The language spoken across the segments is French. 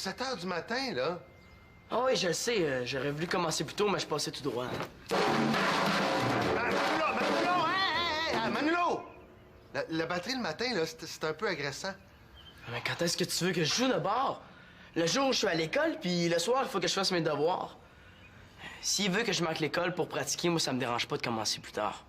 7 heures du matin, là. Ah oui, je le sais. J'aurais voulu commencer plus tôt, mais je passais tout droit. Hein. Manolo! La batterie le matin, là, c'est un peu agressant. Mais quand est-ce que tu veux que je joue de bord? Le jour où je suis à l'école, puis le soir, il faut que je fasse mes devoirs. S'il veut que je manque l'école pour pratiquer, moi, ça me dérange pas de commencer plus tard.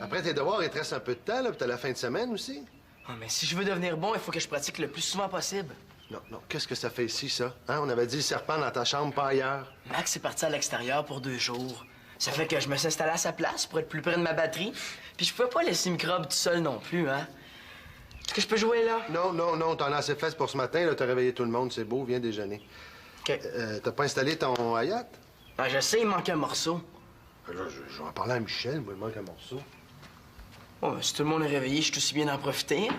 Après tes devoirs, il te reste un peu de temps, là, puis t'as la fin de semaine aussi. Ah, mais si je veux devenir bon, il faut que je pratique le plus souvent possible. Non, qu'est-ce que ça fait ici, ça? Hein? On avait dit le serpent dans ta chambre, pas ailleurs. Max est parti à l'extérieur pour 2 jours. Ça fait que je me suis installé à sa place pour être plus près de ma batterie. Puis je pouvais pas laisser microbe tout seul non plus, hein? Est-ce que je peux jouer, là? Non, t'en as assez fait pour ce matin, là, t'as réveillé tout le monde, c'est beau, viens déjeuner. OK. T'as pas installé ton Hayat? Ah, je sais, il manque un morceau. Là, je vais en parler à Michel, moi, il manque un morceau. Oh, ben, si tout le monde est réveillé, je suis aussi bien d'en profiter.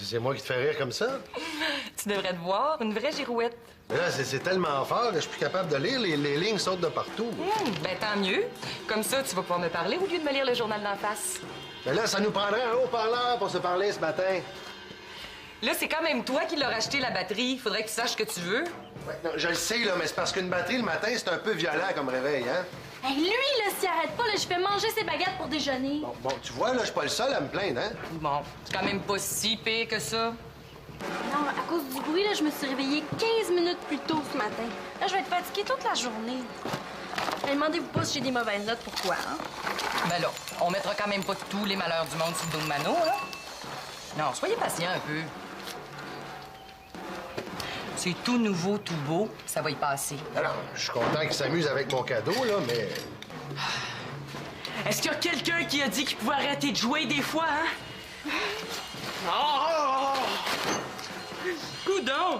C'est moi qui te fais rire comme ça? Tu devrais te voir, une vraie girouette. Mais là, c'est tellement fort que je suis plus capable de lire. Les lignes sautent de partout. Ben tant mieux. Comme ça, tu vas pouvoir me parler au lieu de me lire le journal d'en face. Mais là, ça nous prendrait un haut-parleur pour se parler ce matin. Là, c'est quand même toi qui l'as racheté, la batterie. Faudrait que tu saches ce que tu veux. Ouais, non, je le sais, là, mais c'est parce qu'une batterie le matin, c'est un peu violent comme réveil, hein? Hey, lui, là, s'il arrête pas, là, je fais manger ses baguettes pour déjeuner. Bon, tu vois, là, je suis pas le seul à me plaindre, hein? Bon, c'est quand même pas si pire que ça. Non, à cause du bruit, là, je me suis réveillée 15 minutes plus tôt ce matin. Là, je vais être fatiguée toute la journée. Hey, demandez-vous pas si j'ai des mauvaises notes, pourquoi, hein? Ben là, on mettra quand même pas tous les malheurs du monde sur le dos de Mano, hein? Non, soyez patient un peu. C'est tout nouveau, tout beau, ça va y passer. Alors, je suis content qu'il s'amuse avec mon cadeau, là, mais... Est-ce qu'il y a quelqu'un qui a dit qu'il pouvait arrêter de jouer des fois, hein? Oh! Coudon!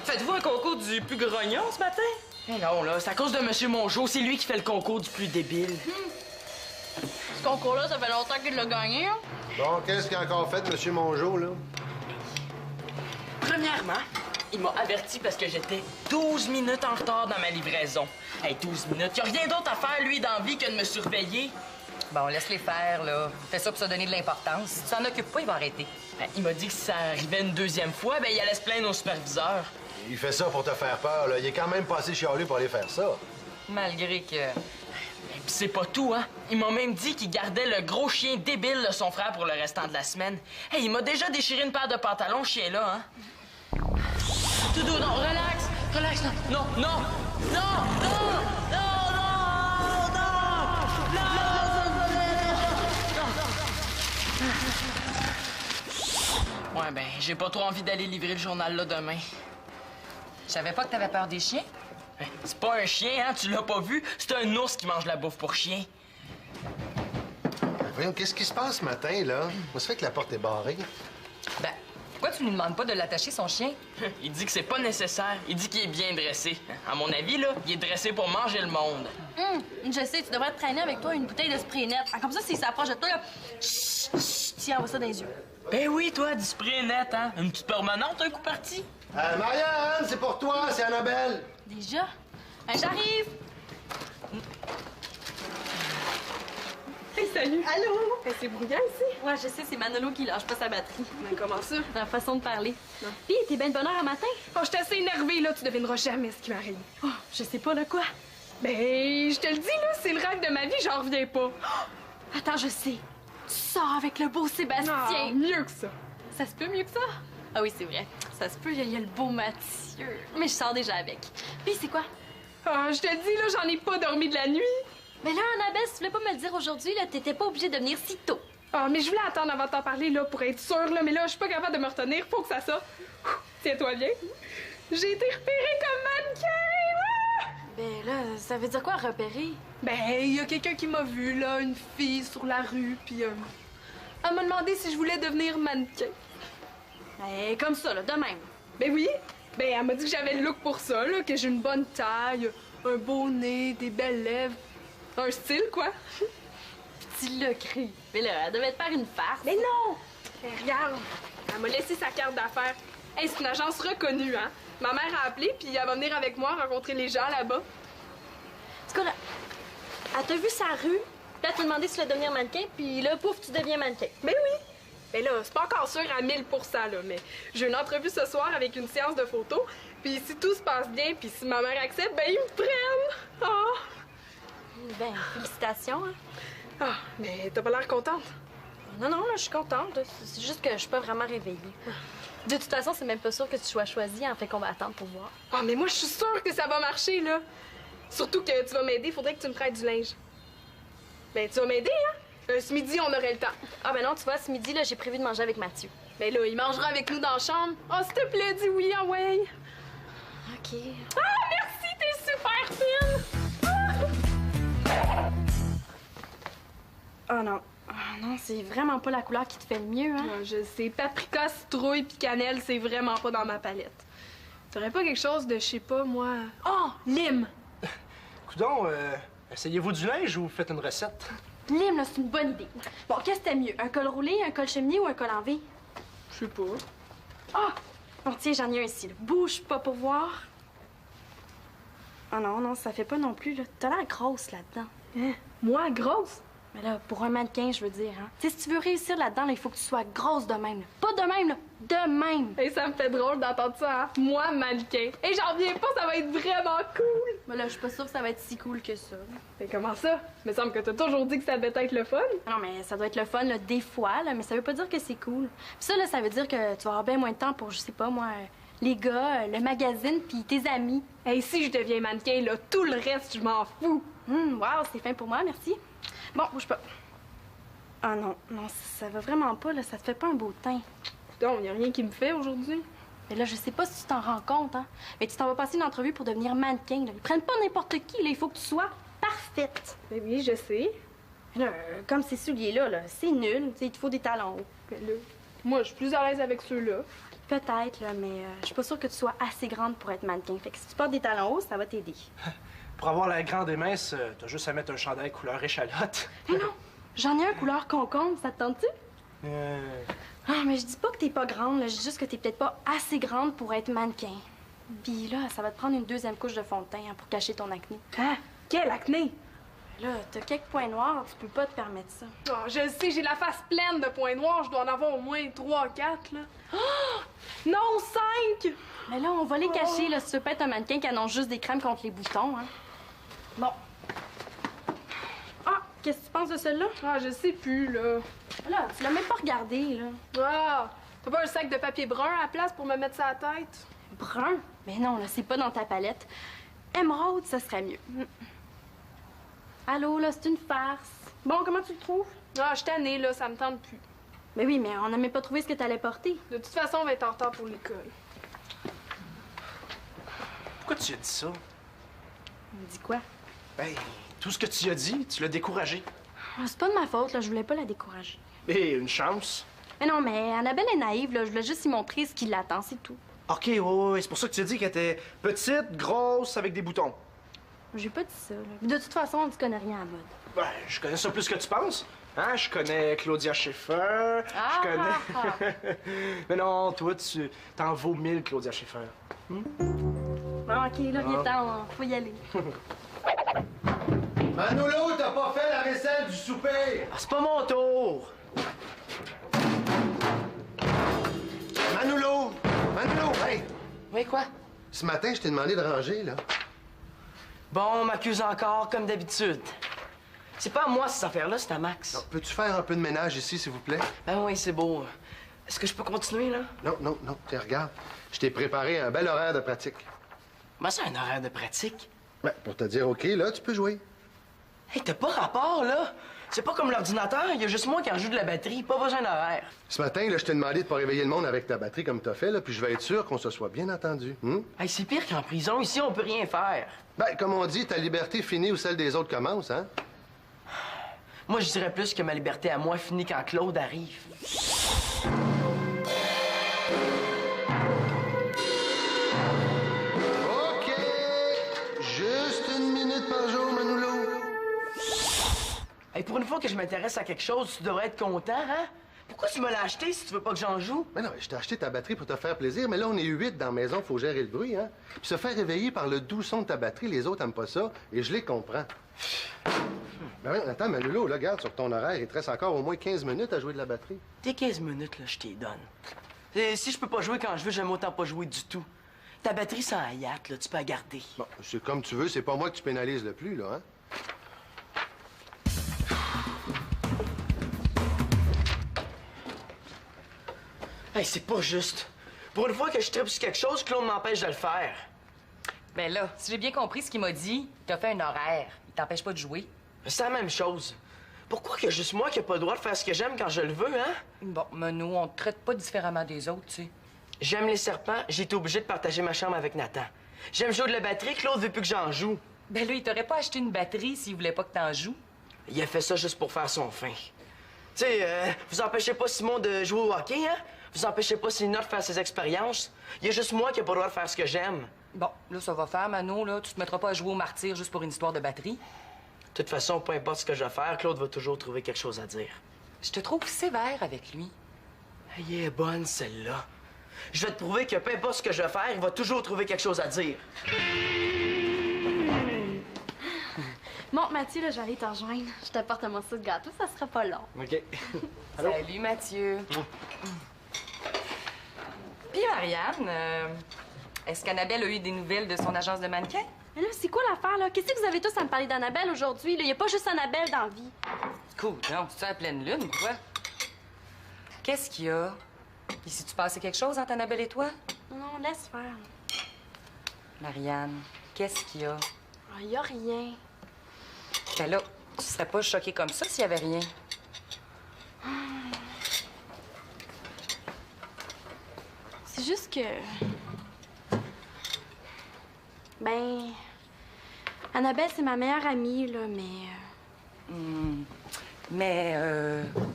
Faites-vous un concours du plus grognon ce matin? Eh non, là, c'est à cause de M. Mongeau. C'est lui qui fait le concours du plus débile. Ce concours-là, ça fait longtemps qu'il l'a gagné, hein? Bon, qu'est-ce qu'il a encore fait, M. Mongeau, là? Premièrement, il m'a averti parce que j'étais 12 minutes en retard dans ma livraison. Hey, 12 minutes. Y a rien d'autre à faire, lui, dans la vie, que de me surveiller. Bon, laisse-les faire, là. Fais ça pour se donner de l'importance. Si tu t'en occupes pas, il va arrêter. Ben, il m'a dit que si ça arrivait une deuxième fois, ben, il allait se plaindre au superviseur. Il fait ça pour te faire peur, là. Il est quand même passé chialé pour aller faire ça. Malgré que... Et puis c'est pas tout, hein. Il m'a même dit qu'il gardait le gros chien débile de son frère pour le restant de la semaine. Hey, il m'a déjà déchiré une paire de pantalons, ce chien-là, hein. Tout doux, non, relax, relax, non, non, non, non, non, non, non, non, non. Ouais, ben, j'ai pas trop envie d'aller livrer le journal là demain. Je savais pas que t'avais peur des chiens. Ben, c'est pas un chien, hein, tu l'as pas vu? C'est un ours qui mange la bouffe pour chien. Ben, voyons, qu'est-ce qui se passe ce matin, là? Ça fait que la porte est barrée. Ben, pourquoi tu lui demandes pas de l'attacher son chien? Il dit que c'est pas nécessaire. Il dit qu'il est bien dressé. À mon avis, là, il est dressé pour manger le monde. Je sais, tu devrais te traîner avec toi une bouteille de spray net. Ah, comme ça, s'il s'approche de toi, là, tu envoies ça dans les yeux. Ben oui, toi, du spray net, hein? Une petite permanente, un coup parti. Marianne, c'est pour toi, c'est Annabelle. Déjà? J'arrive! Hey, salut! Allô? Hey, c'est brouillant ici? Ouais, je sais, c'est Manolo qui lâche pas sa batterie. Mais comment ça? La façon de parler. Puis, t'es bien de bonne heure à matin? Oh, je suis assez énervée, là. Tu devineras jamais ce qui m'arrive. Oh, je sais pas de quoi. Ben, je te le dis, là, c'est le rêve de ma vie, j'en reviens pas. Oh, attends, je sais. Tu sors avec le beau Sébastien. Ah, mieux que ça. Ça se peut mieux que ça? Ah oui, c'est vrai. Ça se peut, il y a le beau Mathieu. Mais je sors déjà avec. Puis, c'est quoi? Ah, je te le dis, là, j'en ai pas dormi de la nuit. Mais là, Annabelle, si tu voulais pas me le dire aujourd'hui, là, t'étais pas obligée de venir si tôt. Ah, mais je voulais attendre avant de t'en parler, là, pour être sûre, là. Mais là, je suis pas capable de me retenir. Faut que ça sorte. Tiens-toi bien. J'ai été repérée comme mannequin! Ah! Ben là, ça veut dire quoi, repérer? Ben, il y a quelqu'un qui m'a vu, là, une fille sur la rue, puis elle m'a demandé si je voulais devenir mannequin. Ben, comme ça, là, de même. Ben oui. Ben, elle m'a dit que j'avais le look pour ça, là, que j'ai une bonne taille, un beau nez, des belles lèvres. Un style, quoi. Tu l'as cru. Mais là, elle devait te faire une farce. Mais non! Ben, regarde, elle m'a laissé sa carte d'affaires. Hey, c'est une agence reconnue, hein? Ma mère a appelé, puis elle va venir avec moi rencontrer les gens là-bas. En tout cas, là, elle t'a vu sa rue, puis elle t'a demandé si tu voulais devenir mannequin, puis là, pouf, tu deviens mannequin. Ben oui! Ben là, c'est pas encore sûr à 1000 là, mais j'ai une entrevue ce soir avec une séance de photos, puis si tout se passe bien, puis si ma mère accepte, ben ils me prennent! Ah! Ben, félicitations, hein? Ah, mais t'as pas l'air contente. Non, non, là, je suis contente. C'est juste que je suis pas vraiment réveillée. De toute façon, c'est même pas sûr que tu sois choisie, en fait qu'on va attendre pour voir. Ah, mais moi, je suis sûre que ça va marcher, là. Surtout que tu vas m'aider, faudrait que tu me prêtes du linge. Ben, tu vas m'aider, hein? Ce midi, on aurait le temps. Ah ben non, tu vois, ce midi, là, j'ai prévu de manger avec Mathieu. Ben là, il mangera avec nous dans la chambre. Oh, s'il te plaît, dis oui, ah ouais. OK. Ah, merci, t'es super fine! Oh non. Oh non, c'est vraiment pas la couleur qui te fait le mieux, hein? Ah, je sais, paprika, citrouille puis cannelle, c'est vraiment pas dans ma palette. T'aurais pas quelque chose de, je sais pas, moi... Oh, lime! Coudon, essayez-vous du linge ou faites une recette? Lime, là, c'est une bonne idée. Bon, qu'est-ce que t'aimes mieux? Un col roulé, un col cheminier ou un col en V? Je sais pas. Ah! Bon, tiens, j'en ai un ici, là. Bouge pas pour voir. Ah non, non, ça fait pas non plus, là. T'as l'air grosse là-dedans. Hein? Moi, grosse? Mais là, pour un mannequin, je veux dire, hein. Tu sais, si tu veux réussir là-dedans, là, il faut que tu sois grosse de même, là. Pas de même, là. De même. Et ça me fait drôle d'entendre ça, hein? Moi, mannequin. Et j'en reviens pas, ça va être vraiment cool! Mais là, je suis pas sûre que ça va être si cool que ça. Mais comment ça? Me semble que t'as toujours dit que ça devait être le fun. Non, mais ça doit être le fun, là, des fois, là, mais ça veut pas dire que c'est cool. Puis ça, là, ça veut dire que tu vas avoir bien moins de temps pour, je sais pas, moi, les gars, le magazine, puis tes amis. Et si je deviens mannequin, là, tout le reste, je m'en fous. Wow, c'est fin pour moi, merci. Bon, bouge pas. Ah non, non, ça va vraiment pas, là, ça te fait pas un beau teint. Donc, y a rien qui me fait aujourd'hui. Mais là, je sais pas si tu t'en rends compte, hein, mais tu t'en vas passer une entrevue pour devenir mannequin, là. Ils prennent pas n'importe qui, là, il faut que tu sois parfaite. Ben oui, je sais. Là, comme ces souliers-là, là, c'est nul, tu sais, il te faut des talons hauts. Mais là, moi, je suis plus à l'aise avec ceux-là. Peut-être, là, mais je suis pas sûre que tu sois assez grande pour être mannequin. Fait que si tu portes des talons hauts, ça va t'aider. Pour avoir l'air grande et mince, t'as juste à mettre un chandail couleur échalote. Mais non, j'en ai un couleur concombre, ça te tente-tu? Ah, mais je dis pas que t'es pas grande, là, je dis juste que t'es peut-être pas assez grande pour être mannequin. Puis là, ça va te prendre une deuxième couche de fond de teint, hein, pour cacher ton acné. Hein? Quel acné? Là, t'as quelques points noirs, tu peux pas te permettre ça. Oh, je sais, j'ai la face pleine de points noirs. Je dois en avoir au moins 3 4, là. Oh! Non, 5! Mais là, on va les cacher, là, si tu veux pas être un mannequin qui annonce juste des crèmes contre les boutons, hein. Bon. Ah, qu'est-ce que tu penses de celle-là? Ah, je sais plus, là. Là, tu l'as même pas regardé, là. Ah! T'as pas un sac de papier brun à la place pour me mettre ça à la tête? Brun? Mais non, là, c'est pas dans ta palette. Émeraude, ça serait mieux. Allô, là, c'est une farce. Bon, comment tu le trouves? Ah, je suis tannée, là, ça me tente plus. Mais oui, mais on n'a même pas trouvé ce que t'allais porter. De toute façon, on va être en retard pour l'école. Pourquoi tu as dit ça? Dis quoi? Ben, tout ce que tu as dit, tu l'as découragé. Ah, c'est pas de ma faute, là, je voulais pas la décourager. Et une chance. Mais non, mais Annabelle est naïve, là, je voulais juste y montrer ce qui l'attend, c'est tout. OK, ouais, c'est pour ça que tu as dit qu'elle était petite, grosse, avec des boutons. J'ai pas dit ça, là. De toute façon, tu connais rien à la mode. Ben, je connais ça plus que tu penses. Hein? Je connais Claudia Schiffer. Je connais. Mais non, toi, tu t'en vaux 1000, Claudia Schiffer. Bon, OK, là, viens-t'en, faut y aller. Manolo, t'as pas fait la vaisselle du souper! Ah, c'est pas mon tour! Manolo! Manolo, hey! Oui, quoi? Ce matin, je t'ai demandé de ranger, là. Bon, on m'accuse encore, comme d'habitude. C'est pas à moi, ces affaires-là, c'est à Max. Non, peux-tu faire un peu de ménage ici, s'il vous plaît? Ben oui, c'est beau. Est-ce que je peux continuer, là? Non. Tiens, regarde. Je t'ai préparé un bel horaire de pratique. Moi, c'est un horaire de pratique. Ben, pour te dire OK, là, tu peux jouer. Hey, t'as pas rapport, là? C'est pas comme l'ordinateur, il y a juste moi qui en joue de la batterie, pas besoin d'horaire. Ce matin, là, je t'ai demandé de pas réveiller le monde avec ta batterie comme t'as fait, là, puis je vais être sûr qu'on se soit bien entendu. Hey, c'est pire qu'en prison, ici on peut rien faire. Ben, comme on dit, ta liberté finit où celle des autres commence, hein? Moi, je dirais plus que ma liberté à moi finit quand Claude arrive. OK! Juste une minute par jour, Manolo. Hey, pour une fois que je m'intéresse à quelque chose, tu devrais être content, hein? Pourquoi tu me l'as acheté si tu veux pas que j'en joue? Mais non, je t'ai acheté ta batterie pour te faire plaisir, mais là, on est 8 dans la maison, faut gérer le bruit, hein? Puis se faire réveiller par le doux son de ta batterie, les autres aiment pas ça, et je les comprends. Ben oui, attends, Manolo, là, regarde, sur ton horaire, il te reste encore au moins 15 minutes à jouer de la batterie. Tes 15 minutes, là, je t'y donne. Et si je peux pas jouer quand je veux, j'aime autant pas jouer du tout. Ta batterie sans hayate, là, tu peux la garder. Bon, c'est comme tu veux, c'est pas moi que tu pénalises le plus, là, hein? Hey, c'est pas juste. Pour une fois que je tripe sur quelque chose, Claude m'empêche de le faire. Ben là, si j'ai bien compris ce qu'il m'a dit, il t'a fait un horaire. Il t'empêche pas de jouer. C'est la même chose. Pourquoi que juste moi qui ai pas le droit de faire ce que j'aime quand je le veux, hein? Bon, Mano, on te traite pas différemment des autres, tu sais. J'aime les serpents, j'ai été obligé de partager ma chambre avec Nathan. J'aime jouer de la batterie, Claude veut plus que j'en joue. Ben là, il t'aurait pas acheté une batterie s'il voulait pas que t'en joues. Il a fait ça juste pour faire son fin. Tu sais, vous empêchez pas Simon de jouer au hockey, hein? Vous empêchez pas Céline de faire ses expériences. Il y a juste moi qui ai pas le droit de faire ce que j'aime. Bon, là, ça va faire, Mano, là. Tu te mettras pas à jouer au martyr juste pour une histoire de batterie. De toute façon, peu importe ce que je vais faire, Claude va toujours trouver quelque chose à dire. Je te trouve sévère avec lui. Elle est bonne, celle-là. Je vais te prouver que peu importe ce que je vais faire, il va toujours trouver quelque chose à dire. Bon, Mathieu, là, je vais aller te rejoindre. Je t'apporte un morceau de gâteau, ça sera pas long. OK. Allô? Salut, Mathieu. Puis, Marianne, est-ce qu'Annabelle a eu des nouvelles de son agence de mannequin? Mais là, c'est quoi l'affaire, là? Qu'est-ce que vous avez tous à me parler d'Annabelle aujourd'hui? Il y a pas juste Annabelle dans la vie. Cool, non, c'est à la pleine lune, quoi. Qu'est-ce qu'il y a? Ici, tu passais quelque chose entre Annabelle et toi? Non, non, laisse faire. Marianne, qu'est-ce qu'il y a? Il y a rien. Ben là, tu serais pas choquée comme ça s'il y avait rien. C'est juste que... Ben... Annabelle, c'est ma meilleure amie, là, mais...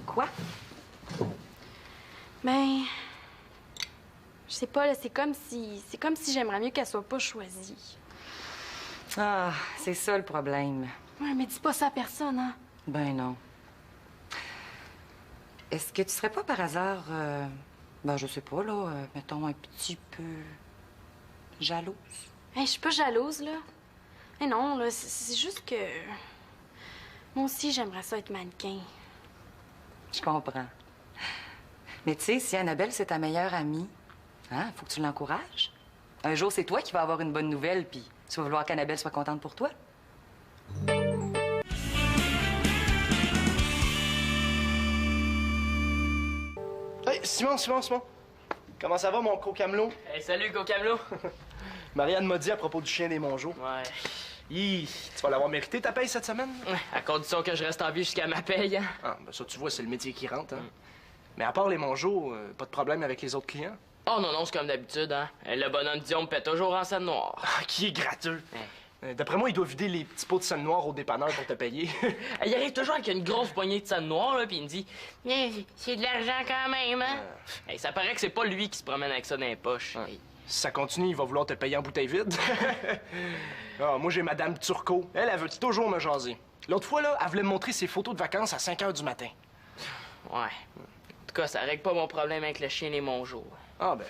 Quoi? Ben... Je sais pas, là, c'est comme si j'aimerais mieux qu'elle soit pas choisie. Ah, c'est ça le problème. Ouais, mais dis pas ça à personne, hein? Ben non. Est-ce que tu serais pas par hasard, ben je sais pas, là, mettons un petit peu jalouse? Hey, je suis pas jalouse, là. Mais non, là, c'est juste que... Moi aussi, j'aimerais ça être mannequin. Je comprends. Mais tu sais, si Annabelle, c'est ta meilleure amie, hein, faut que tu l'encourages. Un jour, c'est toi qui vas avoir une bonne nouvelle, puis tu vas vouloir qu'Annabelle soit contente pour toi. Hey, Simon. Comment ça va, mon cocamelot? Hey, salut, Cocamelot. Marianne m'a dit à propos du chien des Mongeaux. Ouais. Hi, tu vas l'avoir mérité, ta paye, cette semaine? À condition que je reste en vie jusqu'à ma paye, hein. Ah, ben ça, tu vois, c'est le métier qui rentre, hein. Mais à part les Mongeaux, pas de problème avec les autres clients? Oh non, c'est comme d'habitude, hein. Le bonhomme Dion me pète toujours en scène noire. Ah, qui est gratteux. Hey. D'après moi, il doit vider les petits pots de scène noire au dépanneur pour te payer. Il arrive toujours avec une grosse poignée de scène noire, là, puis il me dit c'est de l'argent quand même, hein. Hey, ça paraît que c'est pas lui qui se promène avec ça dans les poches. Hey. Si ça continue, il va vouloir te payer en bouteille vide. Ah, moi, j'ai Madame Turcot. Elle veut toujours me jaser. L'autre fois, là, elle voulait me montrer ses photos de vacances à 5 h du matin. Ouais. En tout cas, ça règle pas mon problème avec le chien et mon jour. Ah, ben.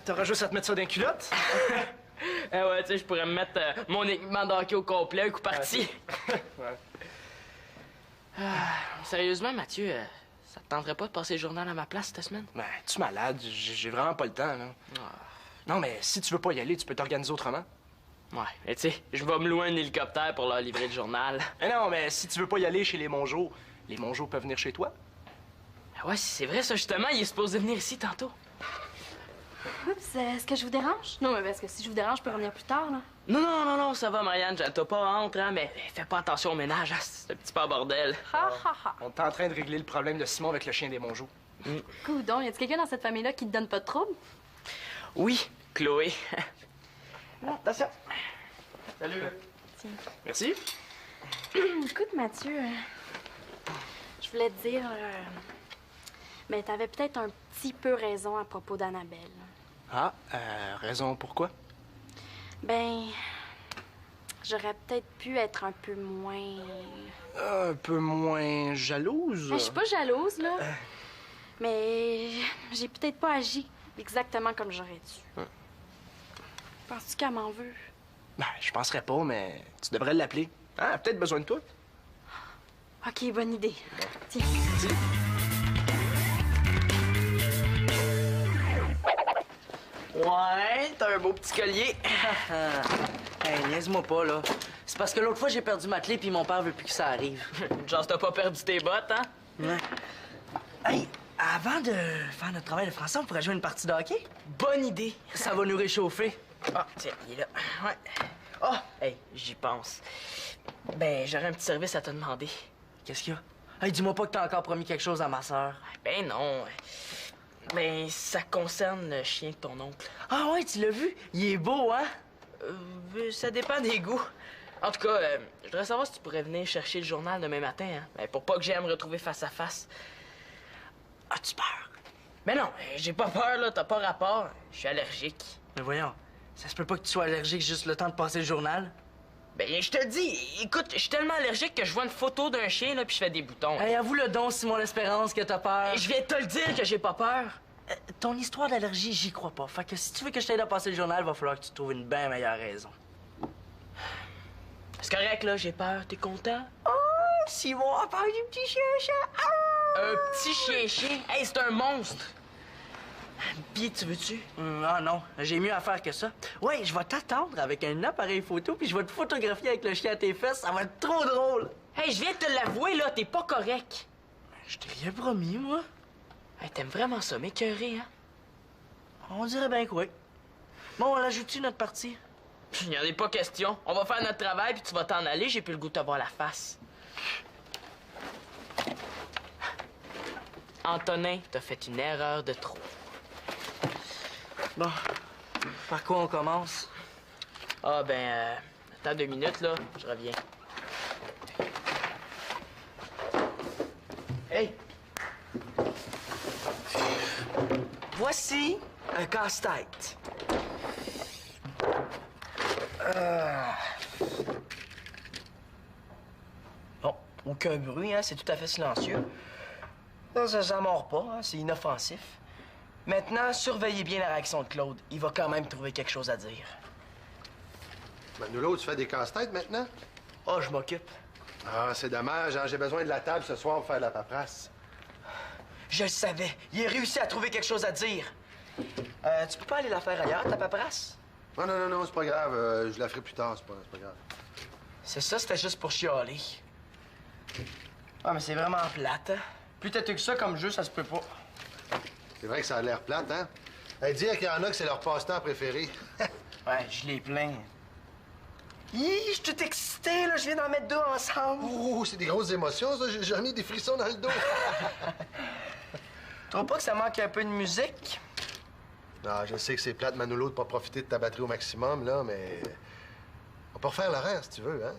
T'auras juste à te mettre ça dans les culottes. Ouais, tu sais, je pourrais me mettre mon équipement de hockey au complet, un coup parti. Ouais. Sérieusement, Mathieu, ça te tenterait pas de passer le journal à ma place cette semaine? Ben, tu malade? J'ai vraiment pas le temps, là. Non, mais si tu veux pas y aller, tu peux t'organiser autrement. Ouais, mais tu sais, je vais me louer un hélicoptère pour leur livrer le journal. Mais non, mais si tu veux pas y aller chez les Mongeaux peuvent venir chez toi. Ouais, c'est vrai, ça, justement, il est supposé venir ici tantôt. Oups. Est-ce que je vous dérange? Non, mais parce que si je vous dérange, je peux revenir plus tard, là. Non, ça va, Marianne, t'as pas honte, hein, mais fais pas attention au ménage, hein, c'est un petit peu bordel. Ha, ha, ha. On est en train de régler le problème de Simon avec le chien des Mongeaux. Coudon, y a-t-il quelqu'un dans cette famille-là qui te donne pas de trouble? Oui, Chloé. Attention. Salut. Tiens. Merci. Écoute, Mathieu, je voulais te dire, mais t'avais peut-être un petit peu raison à propos d'Annabelle. Ah, raison pourquoi? Ben, j'aurais peut-être pu être un peu moins... Un peu moins jalouse? Ben, je suis pas jalouse, là. Mais j'ai peut-être pas agi exactement comme j'aurais dû. Penses-tu qu'elle m'en veut? Ben, je penserais pas, mais tu devrais l'appeler. Ah, elle a peut-être besoin de toi. OK, bonne idée. Tiens. Ouais, t'as un beau petit collier. Hey, niaise-moi pas, là. C'est parce que l'autre fois, j'ai perdu ma clé, puis mon père veut plus que ça arrive. Genre, t'as pas perdu tes bottes, hein? Ouais. Hey, avant de faire notre travail de français, on pourrait jouer une partie de hockey? Bonne idée. Ça va nous réchauffer. Ah, tiens, il est là. Ouais. Ah, hey, j'y pense. Ben, j'aurais un petit service à te demander. Qu'est-ce qu'il y a? Hey, dis-moi pas que t'as encore promis quelque chose à ma sœur. Ben non. Ben, ça concerne le chien de ton oncle. Ah ouais, tu l'as vu? Il est beau, hein? Ça dépend des goûts. En tout cas, je voudrais savoir si tu pourrais venir chercher le journal demain matin, hein? Ben, pour pas que j'aille me retrouver face à face. As-tu peur? Mais non, j'ai pas peur, là. T'as pas rapport. Je suis allergique. Mais voyons, ça se peut pas que tu sois allergique juste le temps de passer le journal. Ben, je te le dis, écoute, je suis tellement allergique que je vois une photo d'un chien, là, puis je fais des boutons. Hey, avoue le don, Simon L'Espérance, que t'as peur. Je viens de te le dire que j'ai pas peur. Ton histoire d'allergie, j'y crois pas. Fait que si tu veux que je t'aide à passer le journal, va falloir que tu trouves une bien meilleure raison. C'est correct, là, j'ai peur. T'es content? Oh, Simon a peur du petit chien-chat. Un petit chien-chien? Hey, c'est un monstre! Pis, tu veux-tu? Ah non, j'ai mieux à faire que ça. Ouais, je vais t'attendre avec un appareil photo, puis je vais te photographier avec le chien à tes fesses. Ça va être trop drôle. Hey, je viens de te l'avouer, là, t'es pas correct. Je t'ai rien promis, moi. Hey, t'aimes vraiment ça, m'écœurer, hein? On dirait bien que oui. Bon, on l'ajoute-tu, notre partie? Il n'y en a pas question. On va faire notre travail, puis tu vas t'en aller. J'ai plus le goût de te voir la face. Antonin, t'as fait une erreur de trop. Bon, par quoi on commence? Ah, ben, attends 2 minutes, là. Je reviens. Hey! Voici un casse-tête. Bon, aucun bruit, hein? C'est tout à fait silencieux. Ça mord pas, hein? C'est inoffensif. Maintenant, surveillez bien la réaction de Claude. Il va quand même trouver quelque chose à dire. Manolo, tu fais des casse-têtes maintenant? Oh, je m'occupe. Ah, c'est dommage, hein? J'ai besoin de la table ce soir pour faire de la paperasse. Je le savais. Il a réussi à trouver quelque chose à dire. Tu peux pas aller la faire ailleurs, ta paperasse? Non, c'est pas grave. Je la ferai plus tard, c'est pas grave. C'est ça, c'était juste pour chialer. Ah, mais c'est vraiment plate, hein? Plus têteux que ça comme jeu, ça se peut pas. C'est vrai que ça a l'air plate, hein? Dire qu'il y en a que c'est leur passe-temps préféré. Ouais, je les plains. Hi, je suis tout excité, là. Je viens d'en mettre 2 ensemble. Oh, c'est des grosses émotions, ça. J'en ai des frissons dans le dos. Tu trouves pas que ça manque un peu de musique? Non, je sais que c'est plate, Manolo, de pas profiter de ta batterie au maximum, là, mais... On peut refaire l'horaire, si tu veux, hein?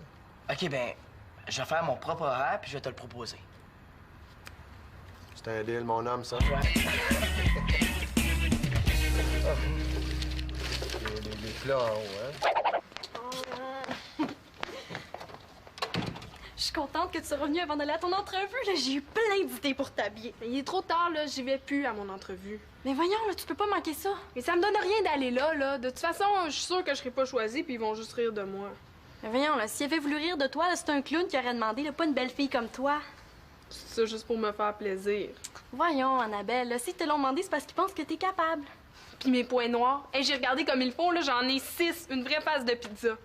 OK, ben, je vais faire mon propre horaire, puis je vais te le proposer. C'est un deal, mon homme, ça. Ouais. Les plats en haut, hein? Je suis contente que tu sois revenue avant d'aller à ton entrevue. Là, j'ai eu plein d'idées pour t'habiller. Mais il est trop tard, là. J'y vais plus à mon entrevue. Mais voyons, là, tu peux pas manquer ça. Mais ça me donne rien d'aller là, là. De toute façon, je suis sûre que je serai pas choisie, puis ils vont juste rire de moi. Mais voyons, là, s'il avait voulu rire de toi, là, c'est un clown qui aurait demandé, là, pas une belle fille comme toi. C'est ça juste pour me faire plaisir. Voyons, Annabelle, là, si te l'ont demandé, c'est parce qu'ils pensent que t'es capable. Puis mes points noirs. Hey, j'ai regardé comme il faut, là. J'en ai 6. Une vraie face de pizza.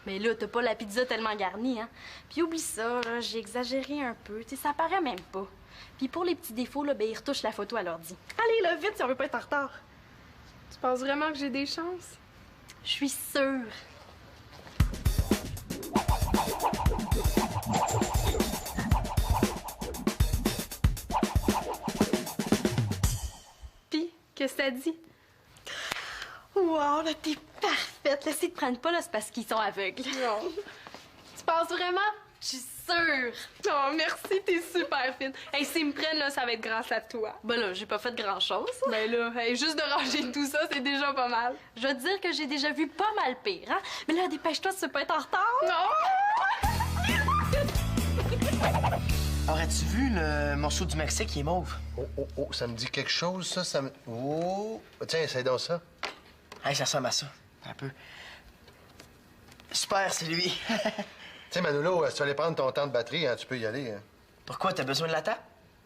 Mais là, t'as pas la pizza tellement garnie, hein. Puis oublie ça, là, j'ai exagéré un peu. Tu sais, ça paraît même pas. Puis pour les petits défauts, là, ben, ils retouchent la photo à l'ordi. Allez, là, vite, si on veut pas être en retard. Tu penses vraiment que j'ai des chances? Je suis sûre. Puis, qu'est-ce que t'as dit? Wow, là, t'es parfaite. Là, s'ils te prennent pas, là, c'est parce qu'ils sont aveugles. Non. Tu penses vraiment? Je suis sûre. Oh, merci, t'es super fine. Hey, s'ils me prennent, là, ça va être grâce à toi. Ben là, j'ai pas fait grand-chose. Ben là, hey, juste de ranger tout ça, c'est déjà pas mal. Je veux te dire que j'ai déjà vu pas mal pire, hein? Mais là, dépêche-toi, tu peux pas être en retard. Non! Aurais-tu vu le morceau du Mexique qui est mauve? Oh, ça me dit quelque chose, ça. Ça me... Oh! Tiens, essaye donc ça. Hey, ça ressemble à ça. Un peu. Super, c'est lui. Tiens, Manolo, si tu veux aller prendre ton temps de batterie, hein, tu peux y aller. Hein. Pourquoi? T'as besoin de la table?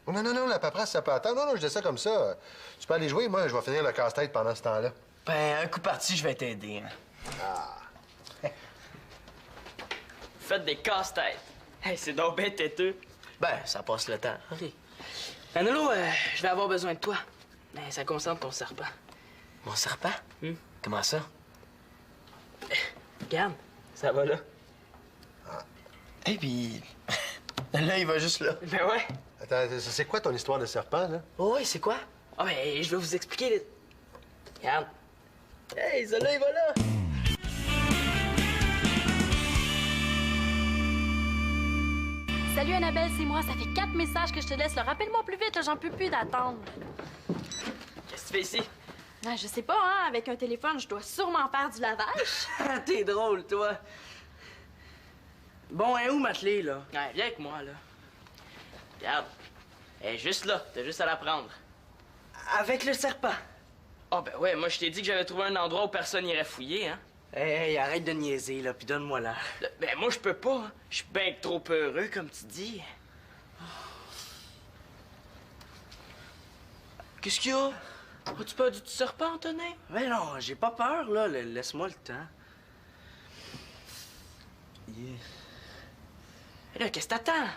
Oh, non, la paperasse, ça peut attendre. Non, je dis ça comme ça. Tu peux aller jouer, moi, je vais finir le casse-tête pendant ce temps-là. Ben, un coup parti, je vais t'aider. Hein. Faites des casse-têtes. Hey, c'est donc bien têteux. Ben, ça passe le temps. OK. Manolo, je vais avoir besoin de toi. Mais ça concerne ton serpent. Mon serpent? Comment ça? Regarde, ça va là. Et puis, là, il va juste là. Ben ouais. Attends, c'est quoi ton histoire de serpent, là? Oh, oui, c'est quoi? Ah, ben, je vais vous expliquer. Regarde. Hey, ça là, il va là. Salut Annabelle, c'est moi. Ça fait 4 messages que je te laisse. Là. Rappelle-moi plus vite, là, j'en peux plus d'attendre. Qu'est-ce que tu fais ici? Ben, je sais pas, hein. Avec un téléphone, je dois sûrement faire du lavage. Ah, t'es drôle, toi. Bon, hein, où ma clé, là? Ouais, viens avec moi, là. Regarde. Elle est juste là. T'as juste à la prendre. Avec le serpent. Ah, ben ouais, moi, je t'ai dit que j'avais trouvé un endroit où personne n'irait fouiller, hein. Hey, arrête de niaiser, là, puis donne-moi là. Ben, moi, je peux pas. Hein. Je suis bien trop heureux, comme tu dis. Qu'est-ce qu'il y a? As-tu peur du petit serpent, Antonin? Mais non, j'ai pas peur, là. Laisse-moi le temps. Yeah. Et là, qu'est-ce que t'attends?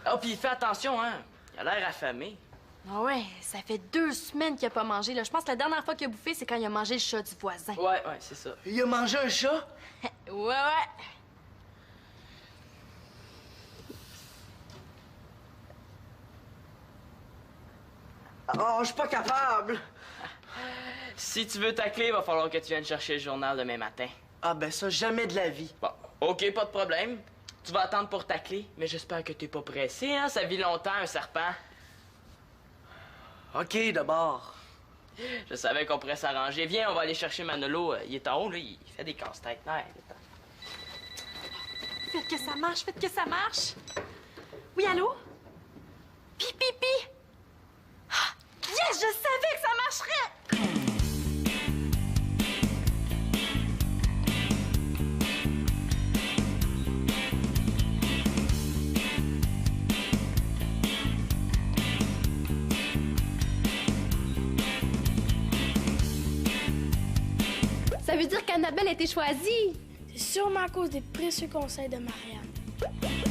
Oh, puis fais attention, hein. Il a l'air affamé. Ah ouais, ça fait 2 semaines qu'il a pas mangé. Là. Je pense que la dernière fois qu'il a bouffé, c'est quand il a mangé le chat du voisin. Ouais, c'est ça. Il a mangé un chat? Ouais. Oh, je suis pas capable. Si tu veux ta clé, il va falloir que tu viennes chercher le journal demain matin. Ah, ben ça, jamais de la vie. Bon, OK, pas de problème. Tu vas attendre pour ta clé, mais j'espère que t'es pas pressé, hein. Ça vit longtemps, un serpent. OK, d'abord. Je savais qu'on pourrait s'arranger. Viens, on va aller chercher Manolo. Il est en haut, là, il fait des casse-têtes. Ouais, Faites que ça marche, faites que ça marche. Oui, allô? Pi. Ah, yes, je savais que ça marcherait! Ça veut dire qu'Annabelle a été choisie. C'est sûrement à cause des précieux conseils de Marianne.